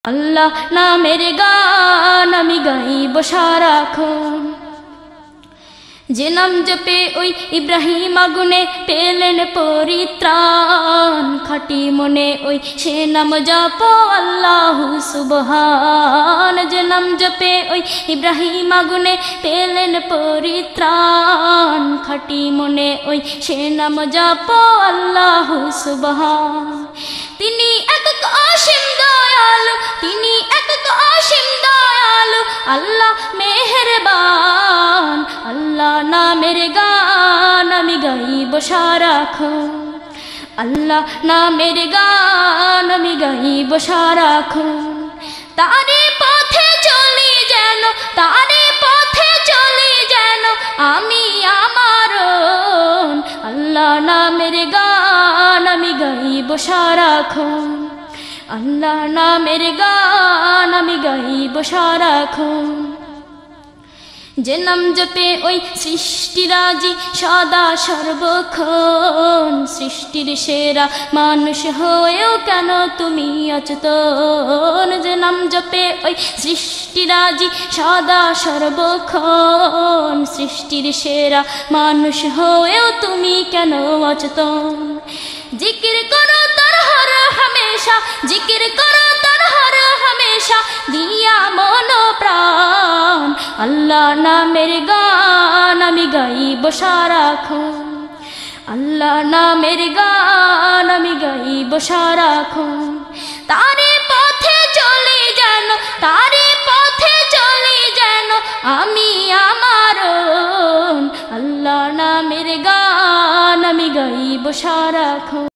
আল্লাহ নামের গান আমি গাইব সারাক্ষণ। যে নাম জপে ওই ইব্রাহিম আগুনে পেলেন পরিত্রাণ, খাঁটি মনে ওই সে নাম জপ আল্লাহু সুবহান। যে নাম জপে ওই ইব্রাহিম আগুনে পেলেন পরিত্রাণ, খাঁটি মনে ওই সে নাম জপ আল্লাহু সুবহান। তিনি একক অসীম দয়ালু, তিনি একক অসীম দয়ালু, আল্লাহ মেহেরবান। আল্লাহ নামের গান আমি গাইব সারাক্ষণ। আল্লাহ নামের গান আমি গাইব সারাক্ষণ। তারে পথে চলি যেন, তারে পথে চলি যেন আমি আমার। আল্লাহ নামের গান আমি গাইব সারাক্ষণ। আল্লাহ নামের গান আমি গাইব সারাক্ষণ। যে নাম জপে ওই সৃষ্টিরাজি সদা সর্বক্ষণ, সৃষ্টির সেরা মানুষ হয়েও কেন তুমি অচেতন। যে নাম জপে ওই সৃষ্টিরাজি সদা সর্বক্ষণ, সৃষ্টির সেরা মানুষ হয়েও তুমি কেন অচেতন। জিকির করো তার হর হামেশা, জিকির করো তার হর হামেশা, দিয়া মন প্রাণ। আল্লাহ নামের গান আমি গাইব সারাক্ষণ। আল্লাহ নামের গান আমি গাইব সারাক্ষণ। তারে পথে চলি যেন, তারে পথে চলি যেন আমি আমার। আল্লাহ নামের গান আমি গাইব সারাক্ষণ।